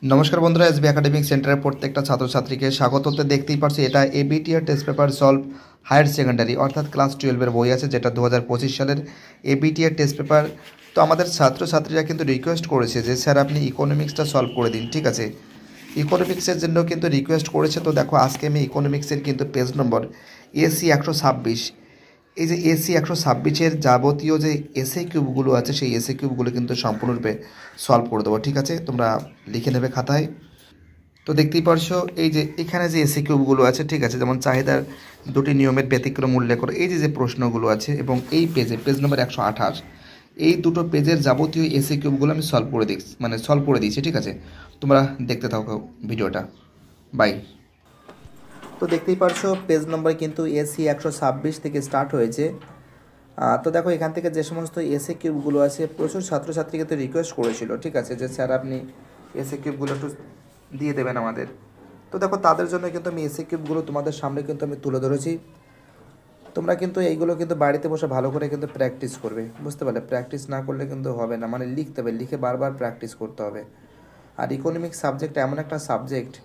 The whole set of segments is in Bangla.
নমস্কার বন্ধুরা, এসবি একাডেমিক সেন্টারের প্রত্যেকটা ছাত্রছাত্রীকে স্বাগততে। দেখতেই পারছি এটা ABTR test paper solve higher secondary অর্থাৎ ক্লাস 12-এর বই আছে, যেটা 2025 সালের এবিটিআর টেস্ট পেপার। তো আমাদের ছাত্রছাত্রীরা কিন্তু রিকোয়েস্ট করেছে যে স্যার আপনি ইকোনমিক্সটা সলভ করে দিন, ঠিক আছে। ইকোনমিক্সের জন্য কিন্তু রিকোয়েস্ট করেছে। তো দেখো আজকে আমি ইকোনমিক্সের কিন্তু পেজ নম্বর এসি 126, এই যে এসি 126-এর যাবতীয় যে এসএ কিউবগুলো আছে সেই এসএ কিউবগুলো কিন্তু সম্পূর্ণরূপে সলভ করে দেবো, ঠিক আছে। তোমরা লিখে নেবে খাতায়। তো দেখতেই পারছো এই যে এখানে যে এসি কিউবগুলো আছে, ঠিক আছে, যেমন চাহিদার দুটি নিয়মের ব্যতিক্রম উল্লেখ করে এই যে যে প্রশ্নগুলো আছে, এবং এই পেজ নম্বর 128, এই দুটো পেজের যাবতীয় এসি কিউবগুলো আমি সলভ করে দিয়েছি, ঠিক আছে। তোমরা দেখতে থাকো ভিডিওটা। বাই। তো দেখতেই পারছো পেজ নম্বর কিন্তু এসি 126 থেকে স্টার্ট হয়েছে। তো দেখো এখান থেকে যে সমস্ত এসএ কিউবগুলো আছে, প্রচুর ছাত্রছাত্রী কিন্তু রিকোয়েস্ট করেছিল, ঠিক আছে, যে স্যার আপনি এসএ কিউবগুলো একটু দিয়ে দেবেন আমাদের। তো দেখো তাদের জন্য কিন্তু আমি এসএ কিউবগুলো তোমাদের সামনে কিন্তু আমি তুলে ধরেছি। তোমরা কিন্তু এইগুলো কিন্তু বাড়িতে বসে ভালো করে কিন্তু প্র্যাকটিস করবে, বুঝতে পারলে। প্র্যাকটিস না করলে কিন্তু হবে না, মানে লিখতে হবে, লিখে বারবার প্র্যাকটিস করতে হবে। আর ইকোনমিক্স সাবজেক্ট এমন একটা সাবজেক্ট,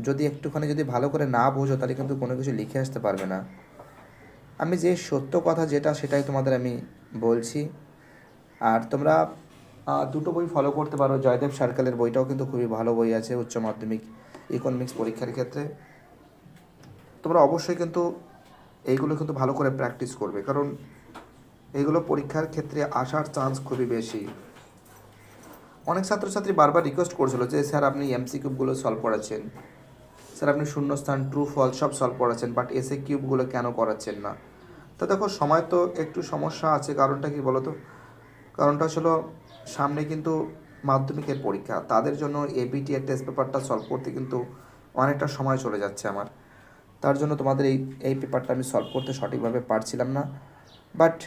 যদি একটুখানি যদি ভালো করে না বোঝো তাহলে কিন্তু কোনো কিছু লিখে আসতে পারবে না। আমি যে সত্য কথা সেটাই তোমাদের আমি বলছি। আর তোমরা দুটো বই ফলো করতে পারো। জয়দেব সার্কেলের বইটাও কিন্তু খুবই ভালো বই আছে উচ্চ মাধ্যমিক ইকোনমিক্স পরীক্ষার ক্ষেত্রে। তোমরা অবশ্যই কিন্তু এইগুলো কিন্তু ভালো করে প্র্যাকটিস করবে, কারণ এইগুলো পরীক্ষার ক্ষেত্রে আসার চান্স খুবই বেশি। অনেক ছাত্রছাত্রী বারবার রিকোয়েস্ট করছিল যে স্যার আপনি এমসিকিউবগুলো সলভ করাচ্ছেন, স্যার আপনি শূন্যস্থান ট্রু ফল সব সলভ করাচ্ছেন, বাট এসএ কিউবগুলো কেন করাচ্ছেন না। তো দেখো সময় তো একটু সমস্যা আছে। কারণটা কি বলো তো? কারণটা হলো সামনে কিন্তু মাধ্যমিকের পরীক্ষা, তাদের জন্য এবিটিআর টেস্ট পেপারটা সলভ করতে কিন্তু অনেকটা সময় চলে যাচ্ছে আমার। তার জন্য তোমাদের এই পেপারটা আমি সলভ করতে সঠিকভাবে পারছিলাম না। বাট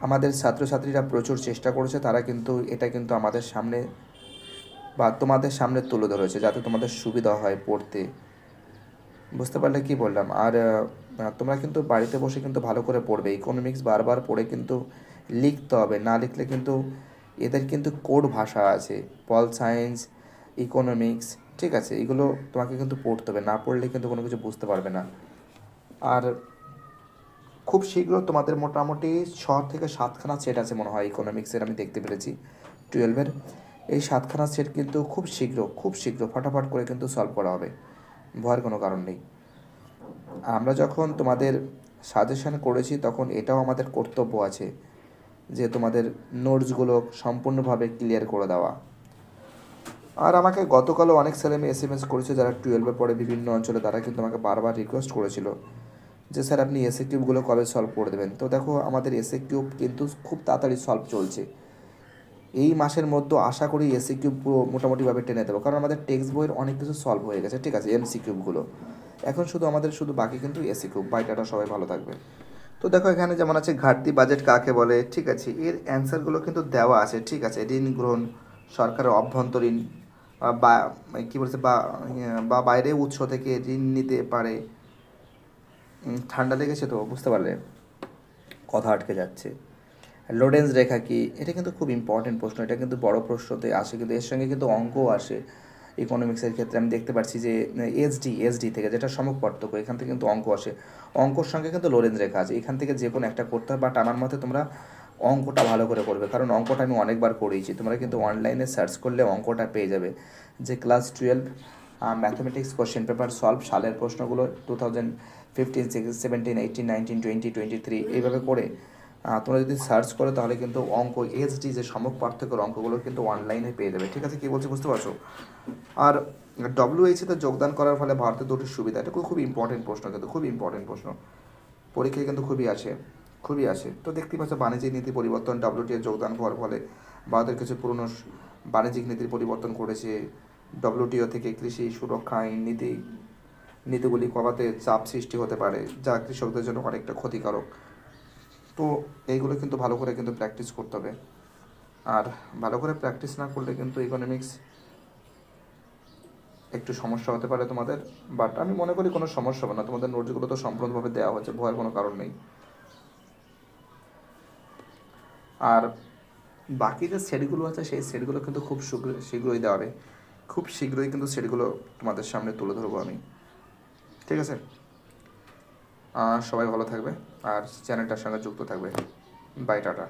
আমাদের ছাত্রছাত্রীরা প্রচুর চেষ্টা করেছে, তারা কিন্তু এটা কিন্তু আমাদের সামনে বা তোমাদের সামনে তুলে ধরেছে যাতে তোমাদের সুবিধা হয় পড়তে, বুঝতে পারলে কি বললাম। আর তোমরা কিন্তু বাড়িতে বসে কিন্তু ভালো করে পড়বে। ইকোনমিক্স বারবার পড়ে কিন্তু লিখতে হবে, না লিখলে কিন্তু এদের কিন্তু কোড ভাষা আছে, পল সায়েন্স, ইকোনমিক্স, ঠিক আছে, এগুলো তোমাকে কিন্তু পড়তে হবে, না পড়লে কিন্তু কোনো কিছু বুঝতে পারবে না। আর খুব শীঘ্র তোমাদের মোটামুটি 6 থেকে 7খানা সেট আছে মনে হয় ইকোনমিক্সের, আমি দেখতে পেরেছি 12-এর। এই 7খানা সেট কিন্তু খুব শীঘ্র ফটাফট করে কিন্তু সলভ করা হবে, ভয়ের কোনো কারণ নেই। আমরা যখন তোমাদের সাজেশন করেছি তখন এটাও আমাদের কর্তব্য আছে যে তোমাদের নোটসগুলো সম্পূর্ণভাবে ক্লিয়ার করে দেওয়া। আর আমাকে গতকালও অনেক ছেলেমেয়ে এসএমএস করেছে যারা 12-এ পড়ে বিভিন্ন অঞ্চলে, তারা কিন্তু আমাকে বারবার রিকোয়েস্ট করেছিল যে স্যার আপনি এসএ কিউবগুলো কবে সলভ করে দেবেন। তো দেখো আমাদের এসএ কিউব কিন্তু খুব তাড়াতাড়ি সলভ চলছে। এই মাসের মধ্যে আশা করি এসএ কিউব পুরো মোটামুটিভাবে টেনে দেবো, কারণ আমাদের টেক্সট বইয়ের অনেক কিছু সলভ হয়ে গেছে, ঠিক আছে, এমসি কিউবগুলো। এখন আমাদের বাকি কিন্তু এসি কিউব। বাইটাটা সবাই ভালো থাকবে। তো দেখো এখানে যেমন আছে ঘাটতি বাজেট কাকে বলে, ঠিক আছে, এর অ্যান্সারগুলো কিন্তু দেওয়া আছে, ঠিক আছে। ঋণ গ্রহণ সরকারের অভ্যন্তরীণ বা কী বলছে বা বাইরে উৎস থেকে ঋণ নিতে পারে। ঠান্ডা লেগেছে তো, বুঝতে পারলে, কথা আটকে যাচ্ছে। লোডেন্স রেখা কি, এটা কিন্তু খুব ইম্পর্টেন্ট প্রশ্ন, এটা কিন্তু বড় প্রশ্নতে আসে, কিন্তু এর সঙ্গে কিন্তু অঙ্কও আসে ইকোনমিক্সের ক্ষেত্রে। আমি দেখতে পাচ্ছি যে এসডি থেকে, যেটা সমক পার্থক্য, এখান থেকে কিন্তু অঙ্ক আসে। অঙ্কর সঙ্গে কিন্তু লোরেন্স রেখা আছে, এখান থেকে যে কোনো একটা করতে হবে। বাট আমার মতে তোমরা অঙ্কটা ভালো করে করবে, কারণ অঙ্কটা আমি অনেকবার করেইছি। তোমরা কিন্তু অনলাইনে সার্চ করলে অঙ্কটা পেয়ে যাবে, যে class 12 mathematics question paper solve সালের প্রশ্নগুলো 2015, 17, 18, 19, 20, 23 এইভাবে করে তোমরা যদি সার্চ করো তাহলে কিন্তু অঙ্ক এসডি যে সমক পার্থক্যের অঙ্কগুলো কিন্তু অনলাইনে পেয়ে যাবে, ঠিক আছে। কী বলছি বুঝতে পারছো? আর ডব্লিউএইচতে যোগদান করার ফলে ভারতের দুটি সুবিধা, এটা খুব ইম্পর্টেন্ট প্রশ্ন, কিন্তু খুব ইম্পর্টেন্ট প্রশ্ন, পরীক্ষায় কিন্তু খুবই আসে। তো দেখতেই পাচ্ছ বাণিজ্যিক নীতি পরিবর্তন, ডব্লিউটিএ যোগদান হওয়ার ফলে ভারতের কিছু পুরনো বাণিজ্যিক নীতির পরিবর্তন করেছে। ডব্লিউটিও থেকে কৃষি সুরক্ষা আইন নীতিগুলি কমাতে চাপ সৃষ্টি হতে পারে, যা কৃষকদের জন্য অনেকটা ক্ষতিকারক। তো এইগুলো কিন্তু ভালো করে কিন্তু প্র্যাকটিস করতে হবে। আর ভালো করে প্র্যাকটিস না করলে কিন্তু ইকোনমিক্স একটু সমস্যা হতে পারে তোমাদের। বাট আমি মনে করি কোনো সমস্যা হবে না, তোমাদের নোটসগুলো তো সম্পূর্ণভাবে দেওয়া হচ্ছে, ভয়ের কোনো কারণ নেই। আর বাকি যে সেটগুলো আছে সেই সেটগুলো কিন্তু খুব শীঘ্রই দেওয়া হবে, খুব শীঘ্রই কিন্তু সেটগুলো তোমাদের সামনে তুলে ধরবো আমি। ঠিক আছে, সবাই ভালো থাকবে আর চ্যানেলটার সঙ্গে যুক্ত থাকবে। Bye, tata.